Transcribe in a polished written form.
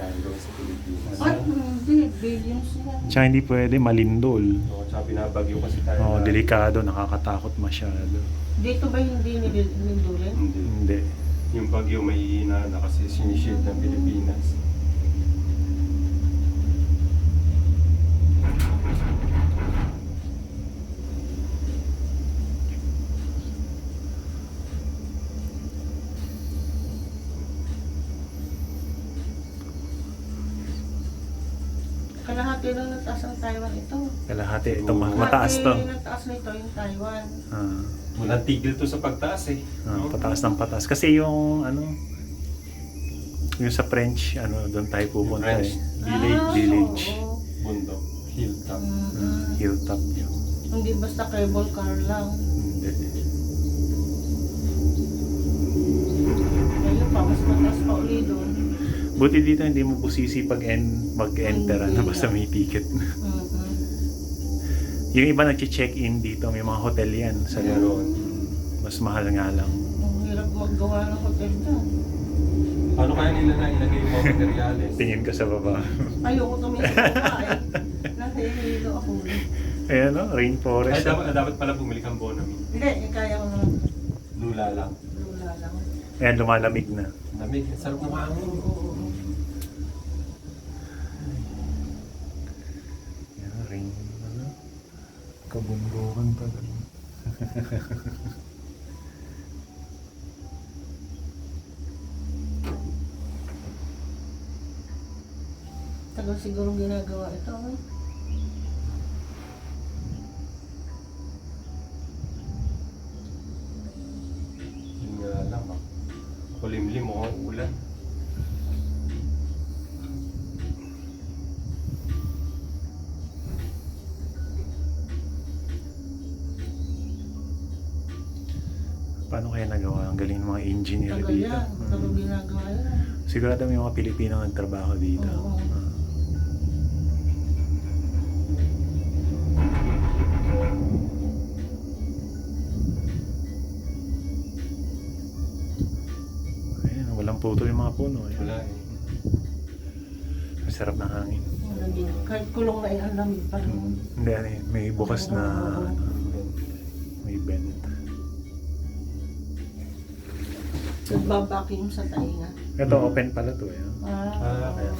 tayo doon sa Pilipinas. Ay, hindi. Billions yan. Tsaka hindi pwede malindol. Oo, tsaka binabagyo kasi tayo. Oo, delikado, nakakatakot masyado. Dito ba hindi nilindulin? Hindi. Hindi. Yung bagyo may hihina na kasi sinishield ng Pilipinas. Kalahati lang nataas ang Taiwan ito. Kalahati, ito mataas to. Kalahati nataas nito yung Taiwan. Ah, Walang tigil to sa pagtaas eh. pataas ng pataas. Kasi yung ano, yung sa French, ano, doon tayo pupunta French eh. Village. Oo. Bundok, hilltop. Hilltop yun. Hindi basta cable car lang. Hindi. Ngayon pa, mas mataas pa uli doon. Buti dito hindi mo busisi pag mag-enter, ano, basta may ticket. Yung iba nag-check-in dito, may mga hotel yan sa loob. Mas mahal nga lang. Ang hirap maggawa ng hotel dyan. Paano kaya nila na ilagay yung mga materyales? Tingin ka sa baba. Ayoko tumingin sa baba eh. Nahihilo ako. Ayan no, Ay, rainforest. dapat pala bumili kang Bonamine. Hindi, kaya ko naman. Lula lang. Lula lang. Ayan, lumalamig na. Lamig, ang sarap ng hangin. Oo. Ayan, rain. Ano? Kabundukan pa. Tagal siguro ginagawa ito. Eh. Yun nga lang. Kulimlim mo ang ulan. Paano kaya nagawa? Ang galing ng mga engineer Tagal dito. yan. Tagal ginagawa yan. Sigurado may mga Pilipino ang trabaho dito. Oo. Ayan, walang putol yung mga puno. Ayan. Wala eh. Masarap na hangin. Kahit kulong na ang lamig pa rin. Hindi, ano yun, may bukas na, ano, may vent. Nagbabacuum sa tainga. Ito, open pala to. Eh. Ah, kaya.